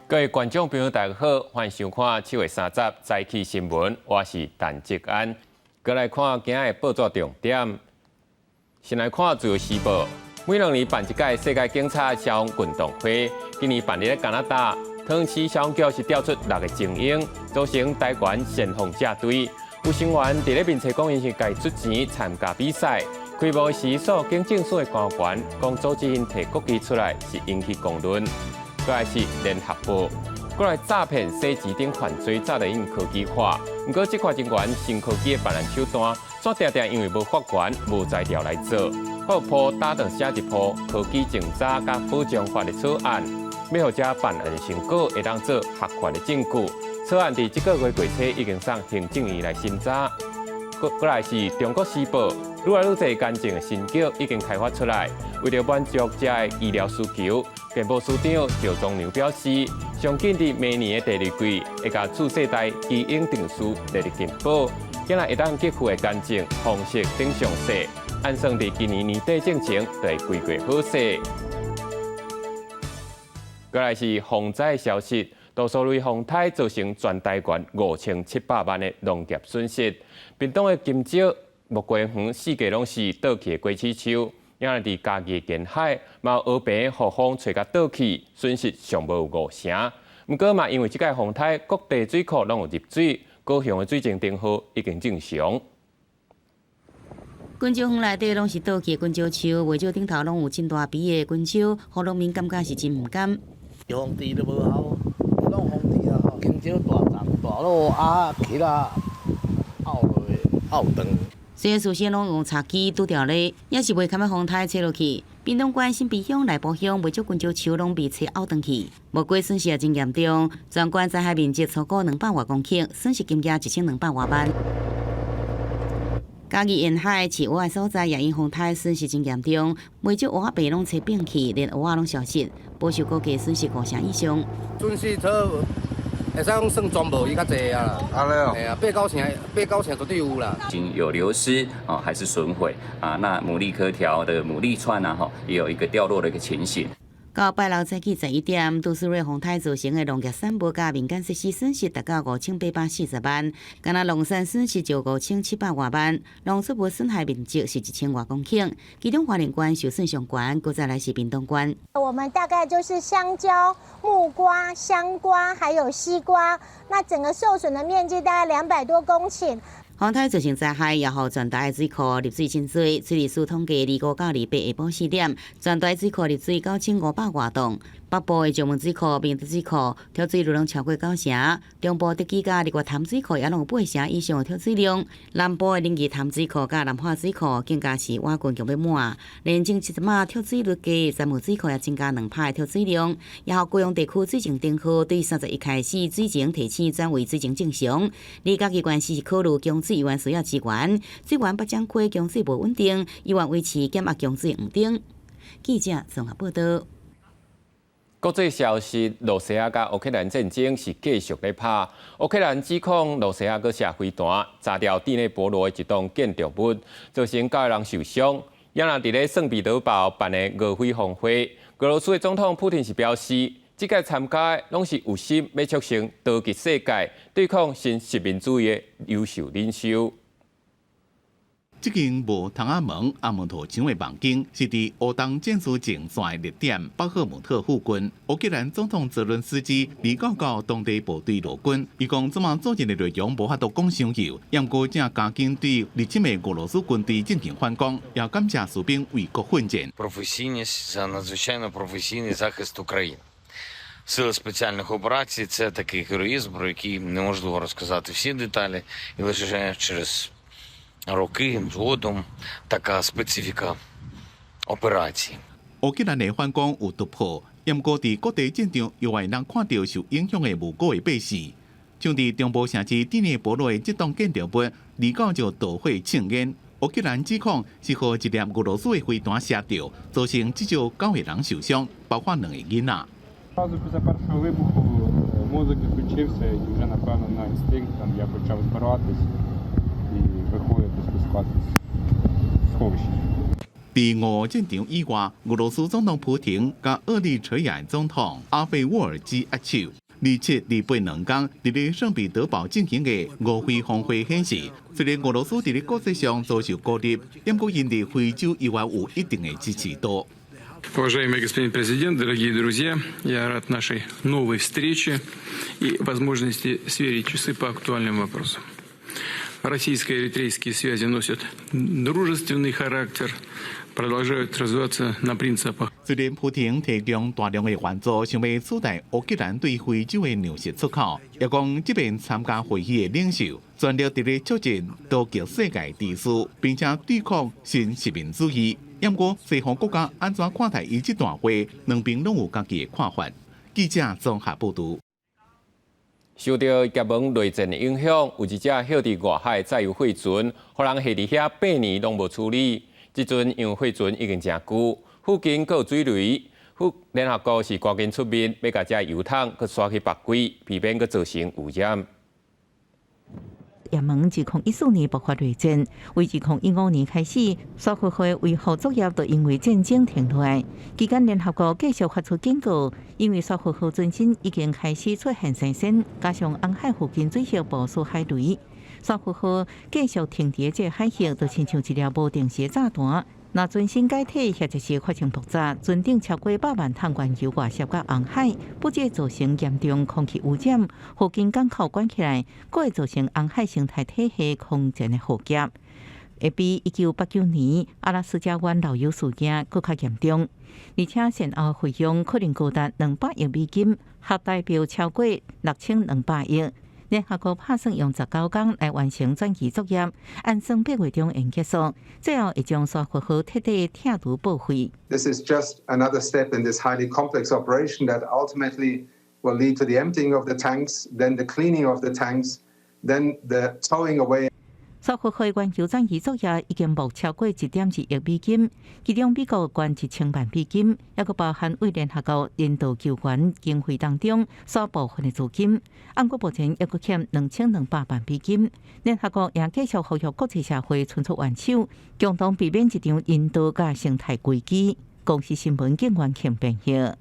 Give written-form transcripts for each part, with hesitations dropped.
各位观众朋友，大家好，欢迎收看7月3日早起新闻，我是陈吉安。过来看今日的报纸重点。先来看自由时报，每2年办一届世界警察消防运动会，今年办理在加拿大，汤市消防局是调出6个精英，组成台湾先锋者队。有成员伫咧面册讲，因是该出钱参加比赛。开幕时，所有警政署的官员讲，组织因摕国旗出来是引起公论。过来是联合报，过来诈骗洗钱等犯罪早就已经科技化，不过这块人员新科技的办案手段，却常常因为无法源、无材料来做，各铺打断写一铺科技侦查甲保障法的草案，要互这办案成果会当做合法的证据。草案伫这个月过初已经送行政院来审查。过来是中国时报，愈来愈多干净的新药已经开发出来，为了满足这的医疗需求。健保署长赵忠良表示，上紧伫明年的第2季，会甲次世代基因定序列入健保，将来会当结束的干净方式等详细，按算伫今年年底之前就会规划好势。过来是洪灾消息，多数类洪灾造成全台湾5700万的农业损失。屏东的金蕉、木瓜园4家拢是倒去的果子树。因为伫家己沿海，嘛有河边雨风吹甲倒去，损失尚无5成。不过嘛，因为这届风台各地水库拢有入水，高雄的水情灯号已经正常。滚蕉园内底拢是倒去的滚蕉树，袂少顶头拢有真大皮的滚蕉，互农民感觉是真毋甘。荒地都无效，拢荒地啊！金蕉大丛大路啊，起啦，拗落去，拗长。虽然事先拢用茶机拄掉咧，也是袂堪要风台吹落去。屏东县新北乡、内埔乡袂少滚蕉树拢被吹凹断去，木瓜损失也真严重。全县灾害面积超过200多公顷，损失金额1200多万。嘉义沿海饲蚵仔所在也因风台损失真严重，袂少蚵仔被拢吹扁去，连蚵仔拢消失，保守估计损失5成以上。损失会使讲算全无，伊较济啊。安尼哦。哎呀，8、9成绝对有啦。已经有流失还是损毁啊？那牡蛎壳条的牡蛎串啊，也有一个掉落的一个情形。到拜六早起11点，都市瑞风台造成的农业产物甲民间设施损失达到5840万，干那农产损失就5700多万，农作物损害面积是1000多公顷，其中花莲县受损上悬，再来是屏东县。我们大概就是香蕉、木瓜、香瓜还有西瓜，那整个受损的面积大概200多公顷。风台造成灾害，也予全台水库入水真多。水利署统计，25到28下晡4点，全台水库入水9500多栋。北部的石门水库、明德水库跳水量超过9成，中部德基甲日月潭水库也拢有8成以上的跳水量。南部的林义潭水库甲南化水库更加是瓦罐强要满，连前70码跳水率低，山木水库也增加2拍的跳水量。也予高雄地区水情灯号对31开始水情提醒转为水情正常。李家机关是考虑供水源需要资源，水源北江溪供水无稳定，医院维持减压供水唔定。记者综合报道。国际消息：罗西亚甲乌克兰战争是继续咧拍。乌克兰指控罗西亚搁射飞弹炸掉蒂内波罗的一栋建筑物，造成9个人受伤。也若伫咧圣彼得堡办的俄会峰会，俄罗斯的总统普京是表示，这届参加的拢是有心要促成多极世界对抗新殖民主义的优秀领袖。这间无窗仔门、阿门陀墙的房间，是伫乌东战术前线热点巴赫姆特附近。乌克兰总统泽伦斯基29到当地部队陆军，伊讲这么组织的内容无法度讲详细，不过正加紧对入侵的俄罗斯军队进行反攻，也感谢士兵为国奋战。Професійність – це надзвичайно професійний захист України. Сили спеціальних операцій – це такий героїзм, про який неможливо розказати всі деталі, і лише через роки згодом така специфіка операції. 乌克兰的反攻有突破，不过伫各地战场又会人看到受影响的无辜的百姓，像伫中部城市蒂内波罗的这栋建筑物，29就导火庆烟。乌克兰指控是互一粒俄罗斯的飞弹射掉，造成至少9个人受伤，包括2个囡仔。Одразу після першого вибуху мозок відключився і вже, напевно, на інстинктах я почав збиратись і виходити, спускатись в сховище. 伫俄战场以外，俄罗斯总统普廷甲厄立垂亚总统阿费沃尔基握手。27、28两天，伫咧圣彼得堡进行的俄非峰会显示，虽然俄罗斯伫咧国际上遭受孤立，但过因伫非洲依然有一定的支持度。Уважаемый господин президент, дорогие друзья, я рад нашей новой встрече и возможности сверить часы по актуальным вопросам. Российско-эритрейские связи носят дружественный характер, продолжают развиваться на принципах. 虽然普廷提供大量的援助，想要取代乌克兰对非洲的粮食出口，也讲这边参加会议的领袖全力伫咧促进多极世界秩序，并且对抗新殖民主义。不过，西方国家安怎看待伊这段话，两边拢有家己的看法。记者综合报道。受到夹门雷震的影响，有一只晓伫外海载油货船，互人下伫遐8年拢无处理。即阵因为货船已经真旧，附近阁有水雷，联合国是赶紧出面，要甲这油桶阁刷去别轨，避免阁造成污染。也门2014年爆发内战，为2015年开始，沙会会维护作业都因为战争停落来。期间，联合国继续发出警告，因为沙会号船身已经开始出现生銑，加上红海附近水域部署海雷，沙会号继续停伫这海域，就亲像一粒无定时的炸弹。那船身解体，或者是发生爆炸，船顶超过100万桶原油外泄到红海，不只造成严重空气污染，附近港口关起来，佫会造成红海生态体系空前的浩劫，会比1989年阿拉斯加湾漏油事件佫较严重，而且善后费用可能高达200亿美金，合代表超过6200亿。联合国打算用19天来完成转移作业，按算8月中应结束，最后会将沙括号彻底拆除报废。This is just another step in this highly complex operation that ultimately will lead to the emptying of the tanks, then the cleaning of the tanks, then the towing away. 沙括号原油转移作业已经募超过1.1亿美金，其中美国捐1000万美金，也佫包含为联合国人道救援经费当中所部分的资金。按国目前还佫欠2200万美金。联合国也继续呼吁国际社会伸出援手，共同避免一场人道甲生态危机。公视新闻警员庆编译。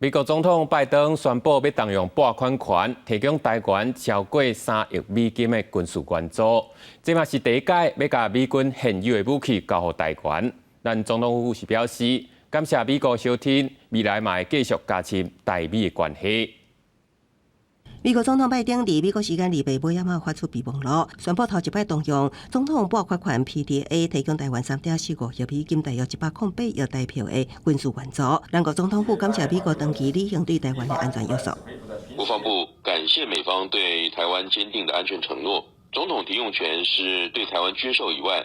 美国总统拜登宣布要动用拨款权，提供台湾超过3亿美金的军事援助。这嘛是第一届要甲美军现有的武器交予台湾。咱总统府是表示，感谢美国小天，未来嘛会继续加深台美的关系。美国总统拜登伫美国时间2月尾后发出备忘录，宣布头一摆动用总统拨款权 PDA 提供台湾3.45亿美金，大约108亿台票的军事援助。咱国总统府感谢美国长期履行对台湾的安全约束。国防部感谢美方对台湾坚定的安全承诺。总统提用权是对台湾军售以外，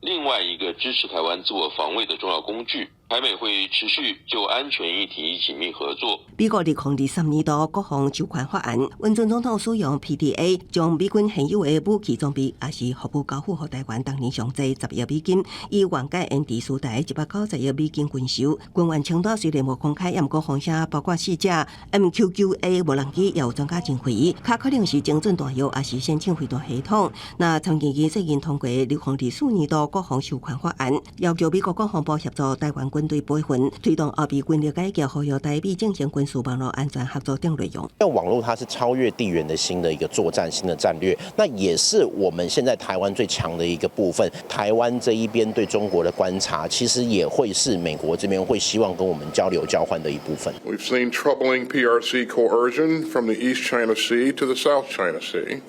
另外一个支持台湾自我防卫的重要工具。台美会持续就安全议题紧密合作。美国2023年度国防筹款法案，温准总统使用 PDA 将美军现有的武器装备也是服务交付予台湾，当年上济10亿美金，以原价因地输台190亿美金军售。军援程度虽然无公开，也毋过风声包括4架 MQ-9A 无人机也有专家经费，较可能是精准弹药，也是先进飞弹系统。那参议院最近通过2024年度国防筹款法案，要求美国国防部协助台湾军队培训，推动后备军力改革，呼吁台美进行军事网络安全合作等内容。网络它是超越地缘的新的一个作战、新的战略，那也是我们现在台湾最强的一个部分。台湾这一边对中国的观察，其实也会是美国这边会希望跟我们交流交换的一部分。We've seen troubling PRC coercion from the East China Sea to the South China Sea,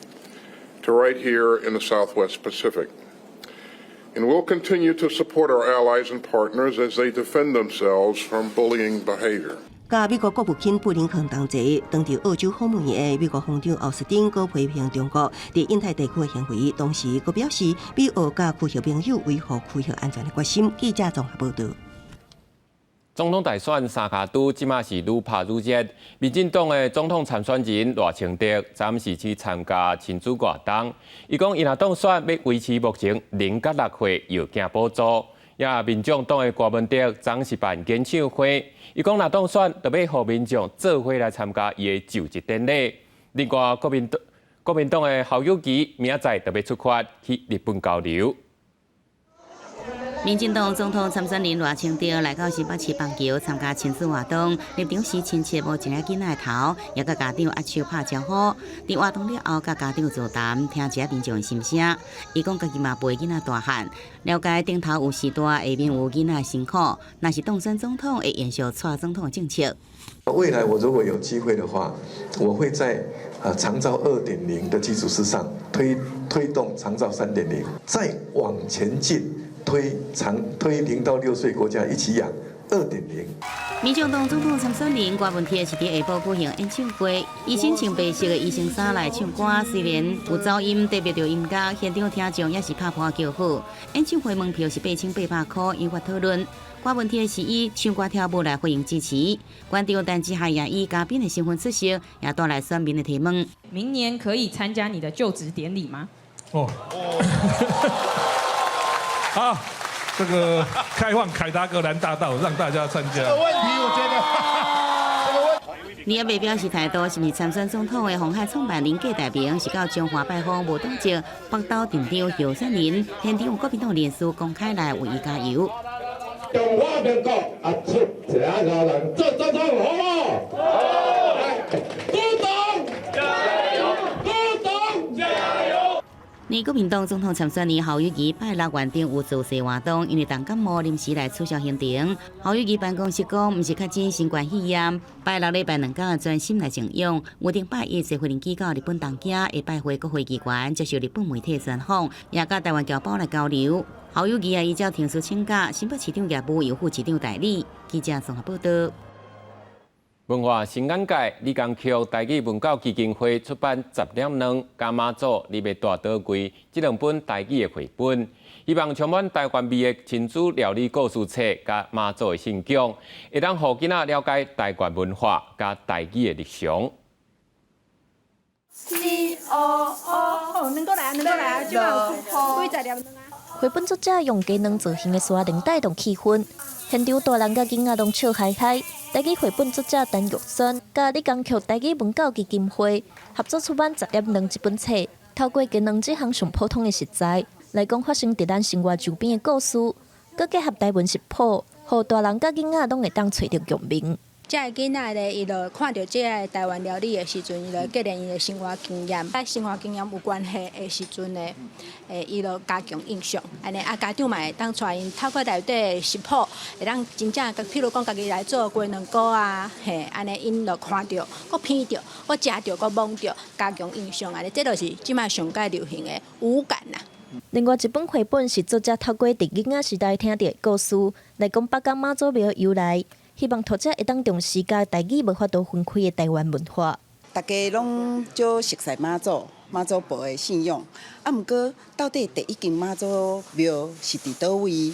to right here in the Southwest Pacific.And we'll continue to support our allies and partners as they defend themselves from bullying behavior. 甲美国国务卿布林肯同齐当伫澳洲访问的美国防长奥斯汀，佮批评中国伫印太地区的行为，同时佮表示美澳甲区域盟友维护区域安全的决心。记者综合报道。总统大选三脚督即马是愈拍愈热，民进党的总统参选人赖清德暂时去参加亲子活动。伊讲，伊若当选，要维持目前0到6岁药件补助。也民众党的郭文德暂时办演唱会，伊讲若当选，就要互民众做伙来参加伊的就职典礼。另外，国民党的侯友宜明仔载就要出发去日本交流。民进党总统参选人赖清德来到新北市邦桥参加亲子活动，入场时亲切摸一个囡仔的头，也甲家长握手拍招呼。伫活动了后，甲家长座谈，听一下民众的心声。伊讲家己嘛陪囡仔大汉，了解顶头有时代，下面有囡仔的辛苦。若是当选总统，会延续蔡总统的政策。未来我如果有机会的话，我会在长照2.0的基础之上推动长照3.0，再往前进。推0到6岁国家一起养2.0。民进党总统参选人郭文铁是伫下晡举行演唱会，伊身穿白色的医生衫来唱歌，虽然有噪音，特别着音乐，现场听众也是拍拍叫好。演唱会门票是8800块，引发讨论。郭文铁是以唱歌跳舞来回应支持，馆长陈志海也以嘉宾的身份出席，也带来选民的提问。明年可以参加你的就职典礼吗？好，这个开放凯达格兰大道，让大家参加。这个问题，我觉得。你也未表示态度，是毋是参选总统的鸿海创办人郭台铭是到中华拜访，无当值北斗镇长候选人，现场有国民党人士公开来为伊加油。中华民国出一个人做总统好不好？国民党总统参选人侯友宜拜六原定有造势活动，因为重感冒临时来取消行程。侯友宜办公室讲，毋是确诊新冠肺炎，拜六礼拜2天专心来静养。约定拜一，社会人机构日本东京会拜会国会议员，接受日本媒体专访，也甲台湾侨胞来交流。侯友宜也依照程序请假，新北市长业务由副市长代理。记者综合报道。文化新眼界，李江桥台语文教基金会出版《10点2加马祖你要大倒柜》这2本台语的绘本，希望充满台湾味的亲子料理故事册加马祖的信仰，会当让囡仔了解台湾文化加台语的日常。能够来，就要几10点2啊。绘本作者用机能造型的沙铃带动气氛，现场大人甲囡仔拢笑嗨嗨。台语绘本作者陈玉轩甲李江桥台语文教基金会合作出版《10点2》这本册，透过机能这项上普通的食材来讲发生伫咱生活周边的故事，佮结合台文食谱，互大人甲囡仔拢会当找到共鸣。这个囡仔咧，伊就看到这个台湾料理的时阵，伊就结连伊的生活经验，甲生活经验有关系的时阵咧，伊就加强印象。安尼家长嘛会当带因透过内底的食谱，会当真正，譬如讲家己来做鸡卵糕啊，安尼因就看到，佮闻到，佮食到，佮摸到，加强印象。安尼这就是即卖上界流行的五感啦。另外一本绘本是作者透过伫囡仔时代听到的故事，来讲北港妈祖庙的由来。希望读者会当重视甲台语无法度分开的台湾文化。大家拢少熟悉妈祖婆的信仰，毋过到底第一间妈祖庙是伫倒位？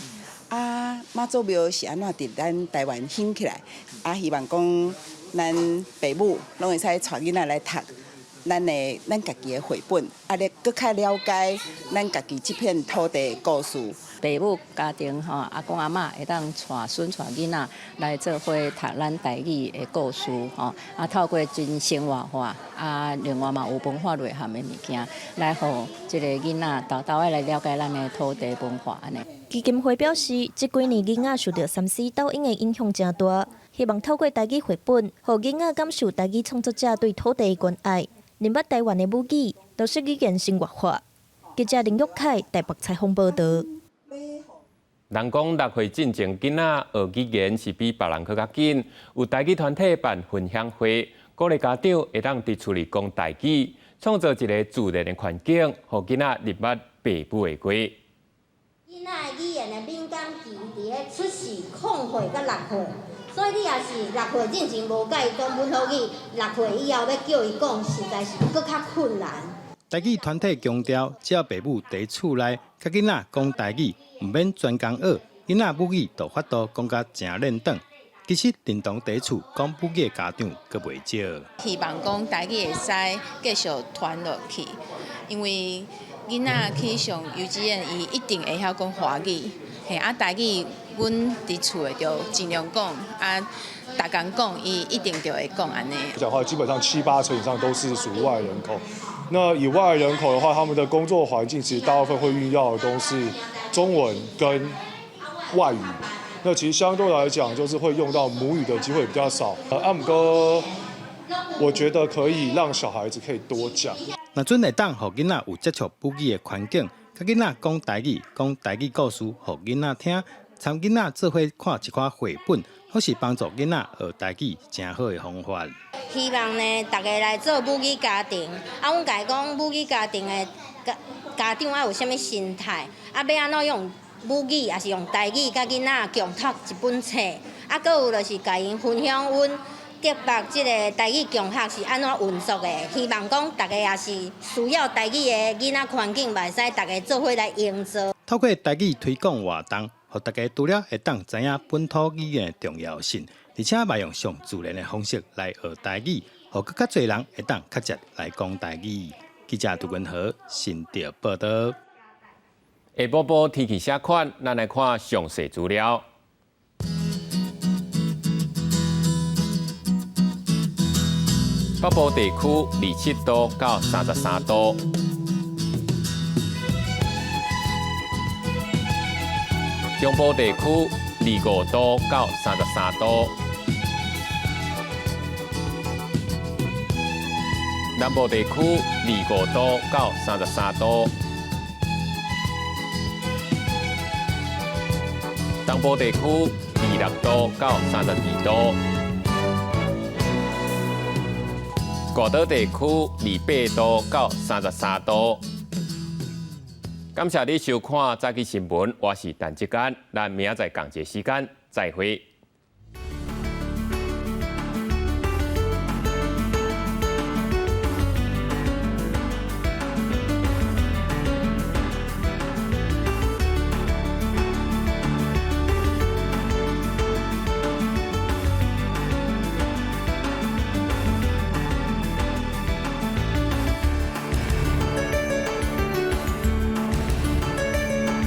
妈祖庙是安怎伫咱台湾兴起来？希望讲咱爸母拢会使带囡仔来读咱家己的绘本，咧更较了解咱家己这片土地的故事。爸母家庭阿公阿嬷会当带孙带囡仔来做伙读咱台语的故事透过真生活化另外嘛有文化内涵的物件，来互即个囡仔豆豆来了解咱的土地文化安尼。基金会表示，这几年囡仔受到3C 抖音的影响真大，希望透过台语绘本，互囡仔感受台语创作者对土地的关爱，认捌台湾的母语，都是语言生活化。记者林玉凯台北采访报道。人讲6岁进前，囡仔学语言是比别人较紧。有台语团体办分享会，鼓励家长会当伫厝里讲台语，创造一个自然的环境，互囡仔入捌爸母的话。囡仔语言的敏感期伫咧出世0岁到6岁，所以你也是6岁进前无甲伊讲本土语，6岁以后要叫伊讲，实在是搁较困难。台语团体强调，只要爸母伫厝内，甲囡仔讲台语，唔免专工学，囡仔母语就法度讲甲真练当。其实，认同伫厝讲母语的家长阁袂少。希望讲台语会使继续传落去，因为囡仔去上幼稚园，伊一定会晓讲华语。台语，阮伫厝的就尽量讲逐工讲，伊一定就会讲安尼。讲话基本上7、8成以上都是属于外来人口。那以外来人口的话，他们的工作环境其实大部分会运用的都是中文跟外语。那其实相对来讲，就是会用到母语的机会比较少。不过我觉得可以让小孩子可以多讲。那准会当，互囡仔有接触母语的环境，甲囡仔讲台语故事，互囡仔听，参囡仔做伙看一寡绘本，或是帮助囡仔学台语，真好的方法。希望呢，大家来做母语家庭。阮家讲母语家庭的家长要有啥物心态，要安怎用母语，也是用台语，甲囡仔共读一本册。搁有就是甲因分享阮台北即个台语共学是安怎运作的。希望讲大家也是需要台语的囡仔环境，袂使大家做伙来营造。透过台语推广活动，互大家除了会当知影本土语言的重要性，而且嘛用上自然的方式来学台语，互更较侪人会当较直来讲台语。记者杜文和新潮报道。下晡晡天气写款，咱来看详细资料。北部地区27度到33度，中部地区25度到33度，南部地区25度到33度，东部地区26度到32度。高岛地区28度到33度。感谢你收看早起新闻，我是陈志坚，咱明仔载同一时间再会。